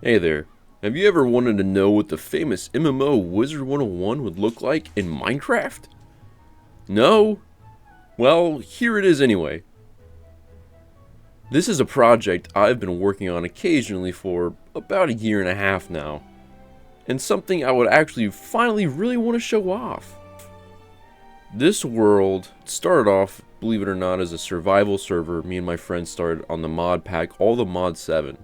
Hey there, have you ever wanted to know what the famous MMO Wizard101 would look like in Minecraft? No? Well, here it is anyway. This is a project I've been working on occasionally for about a year and a half now, and something I would actually finally really want to show off. This world started off, believe it or not, as a survival server me and my friends started on the mod pack All the Mod 7.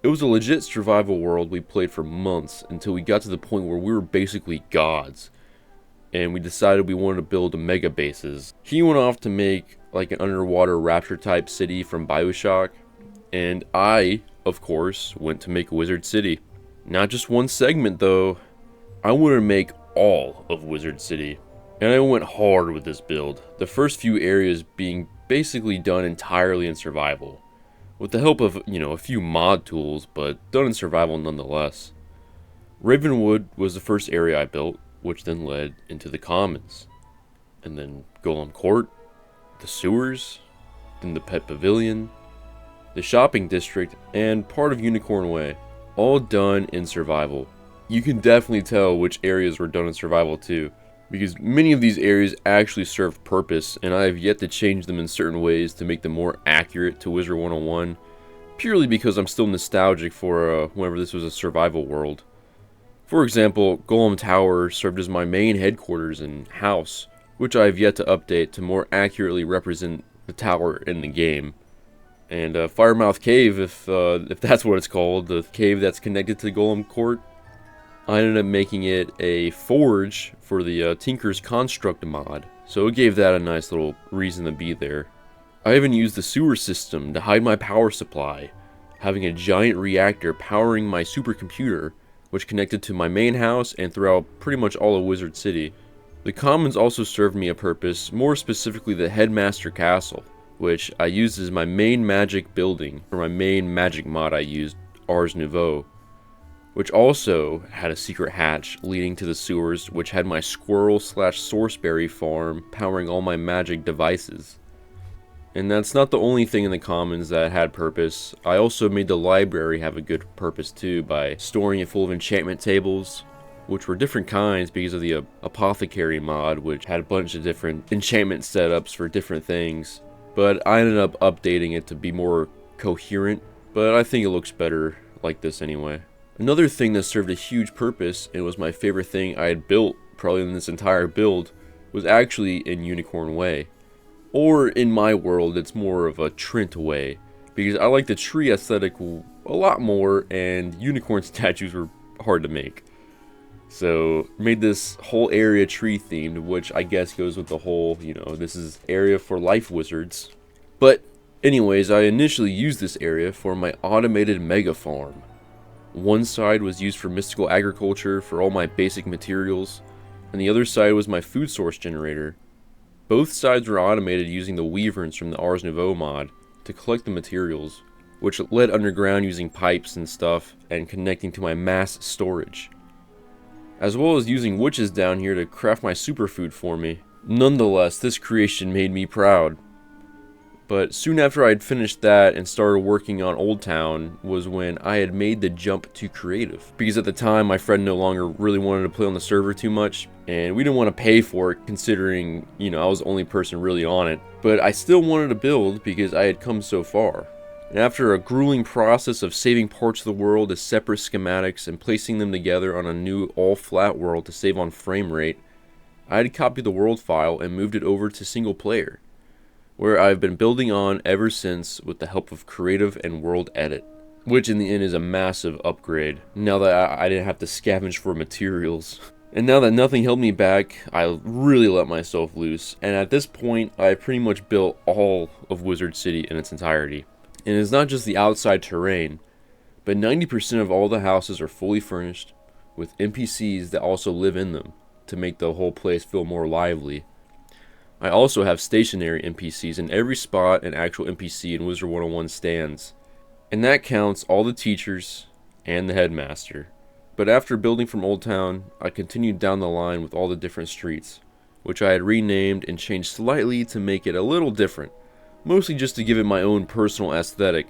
It was a legit survival world we played for months until we got to the point where we were basically gods. And we decided we wanted to build mega bases. He went off to make like an underwater rapture type city from BioShock. And I, of course, went to make Wizard City. Not just one segment though. I wanted to make all of Wizard City. And I went hard with this build. The first few areas being basically done entirely in survival, with the help of, a few mod tools, but done in survival nonetheless. Ravenwood was the first area I built, which then led into the Commons, and then Golem Court, the sewers, then the Pet Pavilion, the shopping district, and part of Unicorn Way, all done in survival. You can definitely tell which areas were done in survival too, because many of these areas actually served purpose, and I have yet to change them in certain ways to make them more accurate to Wizard101, purely because I'm still nostalgic for whenever this was a survival world. For example, Golem Tower served as my main headquarters and house, which I have yet to update to more accurately represent the tower in the game. And Firemouth Cave, if that's what it's called, the cave that's connected to Golem Court, I ended up making it a forge for the Tinker's Construct mod, so it gave that a nice little reason to be there. I even used the sewer system to hide my power supply, having a giant reactor powering my supercomputer, which connected to my main house and throughout pretty much all of Wizard City. The Commons also served me a purpose, more specifically the Headmaster Castle, which I used as my main magic building for my main magic mod I used, Ars Nouveau, which also had a secret hatch leading to the sewers, which had my squirrel/sourceberry farm powering all my magic devices. And that's not the only thing in the Commons that had purpose. I also made the library have a good purpose too by storing it full of enchantment tables, which were different kinds because of the apothecary mod, which had a bunch of different enchantment setups for different things. But I ended up updating it to be more coherent, but I think it looks better like this anyway. Another thing that served a huge purpose, and was my favorite thing I had built probably in this entire build, was actually in Unicorn Way. Or in my world, it's more of a Trent Way, because I like the tree aesthetic a lot more, and unicorn statues were hard to make. So, made this whole area tree themed, which I guess goes with the whole, this is area for life wizards. But anyways, I initially used this area for my automated mega farm. One side was used for mystical agriculture for all my basic materials, and the other side was my food source generator. Both sides were automated using the Weaverns from the Ars Nouveau mod to collect the materials, which led underground using pipes and stuff and connecting to my mass storage, as well as using witches down here to craft my superfood for me. Nonetheless, this creation made me proud. But soon after I had finished that and started working on Old Town was when I had made the jump to creative. Because at the time my friend no longer really wanted to play on the server too much, and we didn't want to pay for it considering, I was the only person really on it. But I still wanted to build because I had come so far. And after a grueling process of saving parts of the world as separate schematics and placing them together on a new all-flat world to save on frame rate, I had copied the world file and moved it over to single player, where I've been building on ever since with the help of Creative and World Edit, which in the end is a massive upgrade, now that I didn't have to scavenge for materials. And now that nothing held me back, I really let myself loose, and at this point, I pretty much built all of Wizard City in its entirety. And it's not just the outside terrain, but 90% of all the houses are fully furnished, with NPCs that also live in them, to make the whole place feel more lively. I also have stationary NPCs in every spot an actual NPC in Wizard101 stands, and that counts all the teachers and the headmaster. But after building from Old Town, I continued down the line with all the different streets, which I had renamed and changed slightly to make it a little different, mostly just to give it my own personal aesthetic.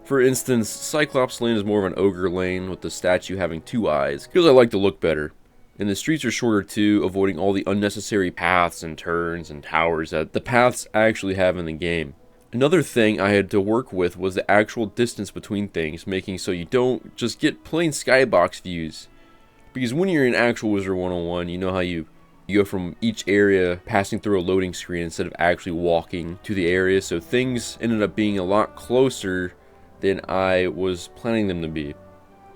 For instance, Cyclops Lane is more of an ogre lane with the statue having 2 eyes, because I like the look better. And the streets are shorter too, avoiding all the unnecessary paths and turns and towers that the paths actually have in the game. Another thing I had to work with was the actual distance between things, making so you don't just get plain skybox views. Because when you're in actual Wizard101, you know how you go from each area passing through a loading screen instead of actually walking to the area, so things ended up being a lot closer than I was planning them to be.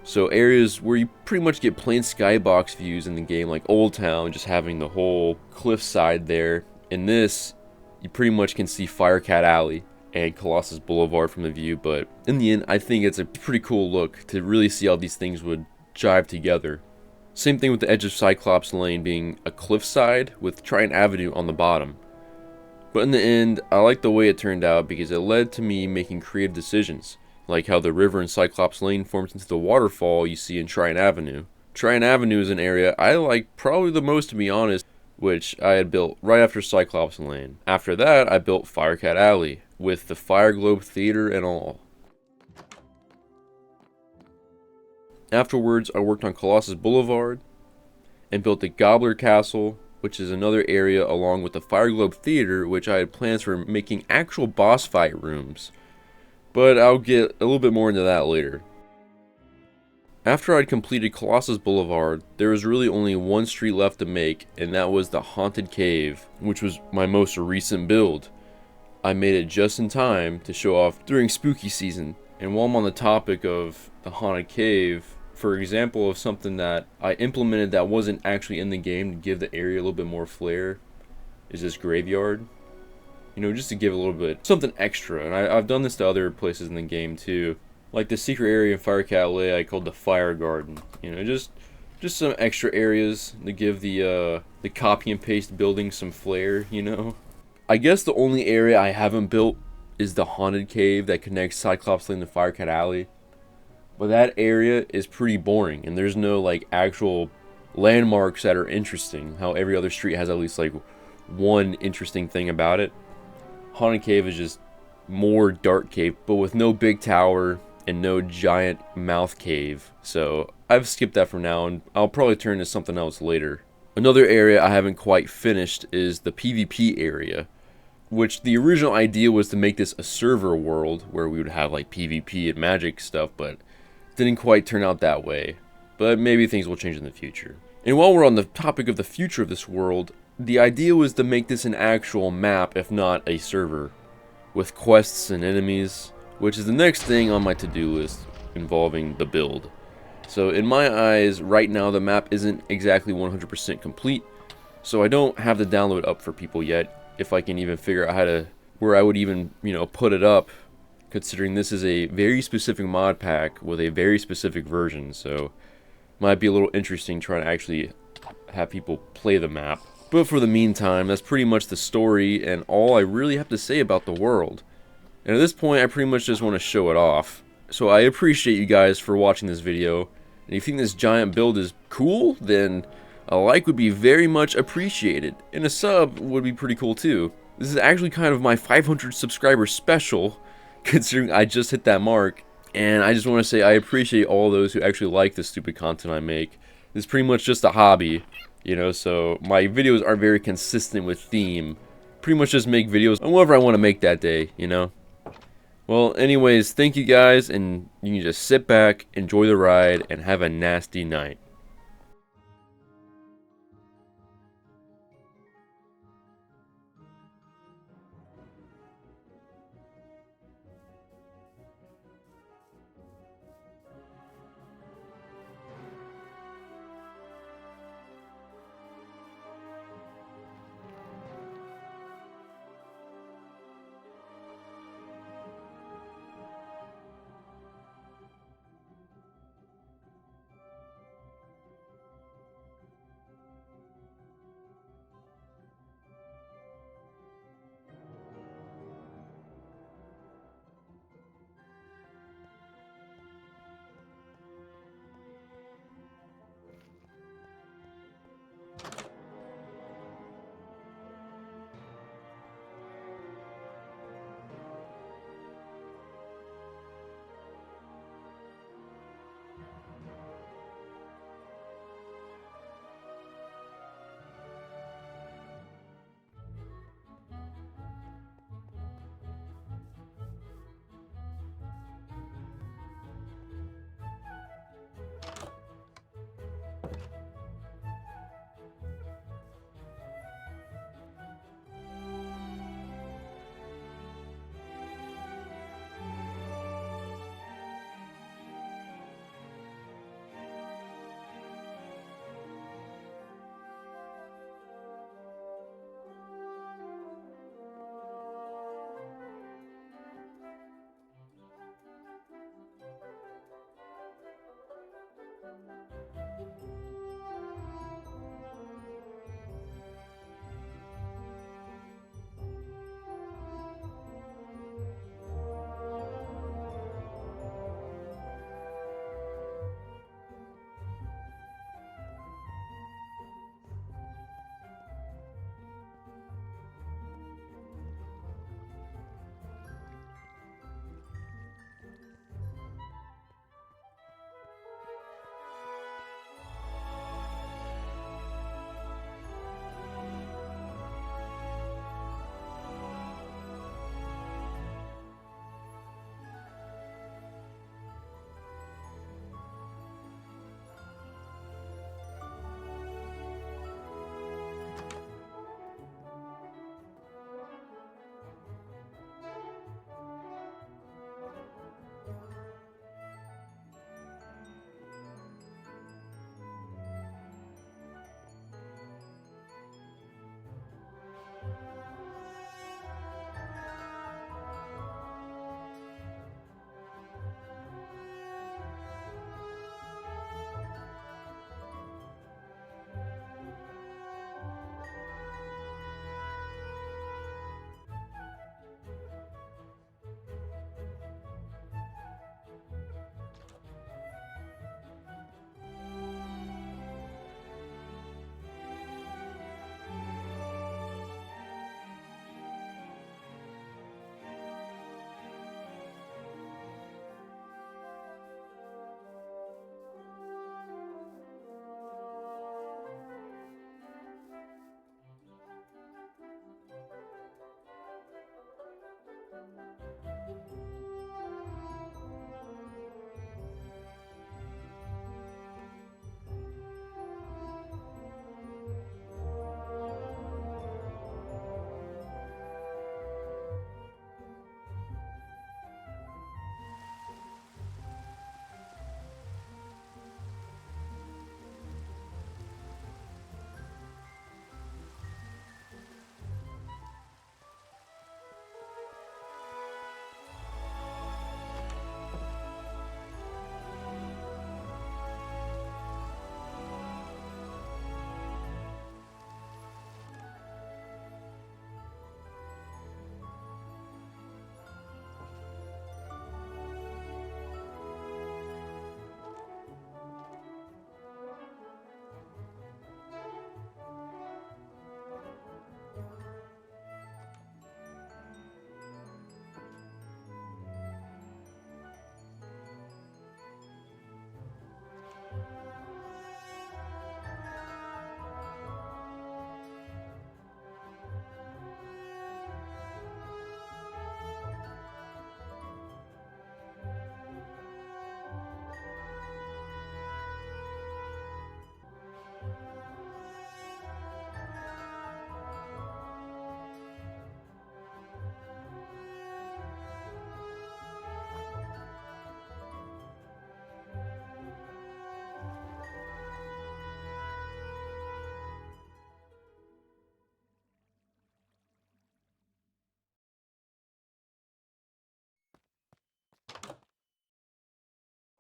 So areas where you pretty much get plain skybox views in the game, like Old Town, just having the whole cliffside there. In this, you pretty much can see Firecat Alley and Colossus Boulevard from the view, but in the end, I think it's a pretty cool look to really see how these things would jive together. Same thing with the edge of Cyclops Lane being a cliffside with Triton Avenue on the bottom. But in the end, I like the way it turned out because it led to me making creative decisions, like how the river in Cyclops Lane forms into the waterfall you see in Triton Avenue. Triton Avenue is an area I like probably the most, to be honest, which I had built right after Cyclops Lane. After that, I built Firecat Alley, with the Fire Globe Theater and all. Afterwards, I worked on Colossus Boulevard and built the Gobbler Castle, which is another area along with the Fire Globe Theater, which I had plans for making actual boss fight rooms. But I'll get a little bit more into that later. After I'd completed Colossus Boulevard, there was really only one street left to make, and that was the Haunted Cave, which was my most recent build. I made it just in time to show off during spooky season. And while I'm on the topic of the Haunted Cave, for example of something that I implemented that wasn't actually in the game to give the area a little bit more flair, is this graveyard. You know, just to give a little bit, something extra. And I've done this to other places in the game too. Like the secret area in Firecat Alley I called the Fire Garden. You know, just some extra areas to give the copy and paste building some flair, you know. I guess the only area I haven't built is the Haunted Cave that connects Cyclops Lane to Firecat Alley. But that area is pretty boring, and there's no like actual landmarks that are interesting. How every other street has at least like one interesting thing about it. Haunted Cave is just more dark cave, but with no big tower and no giant mouth cave. So I've skipped that for now, and I'll probably turn to something else later. Another area I haven't quite finished is the PvP area, which the original idea was to make this a server world where we would have like PvP and magic stuff, but it didn't quite turn out that way. But maybe things will change in the future. And while we're on the topic of the future of this world, the idea was to make this an actual map, if not a server, with quests and enemies, which is the next thing on my to-do list involving the build. So in my eyes, right now the map isn't exactly 100% complete, so I don't have the download up for people yet, if I can even figure out how to, where I would even, you know, put it up, considering this is a very specific mod pack with a very specific version, so might be a little interesting trying to actually have people play the map. But for the meantime, that's pretty much the story and all I really have to say about the world. And at this point, I pretty much just want to show it off. So I appreciate you guys for watching this video. And if you think this giant build is cool, then a like would be very much appreciated. And a sub would be pretty cool too. This is actually kind of my 500 subscriber special, considering I just hit that mark. And I just want to say I appreciate all those who actually like the stupid content I make. This is pretty much just a hobby. You know, so my videos aren't very consistent with theme. Pretty much just make videos on whatever I want to make that day, you know? Well, anyways, thank you guys, and you can just sit back, enjoy the ride, and have a nasty night.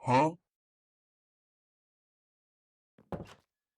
Huh?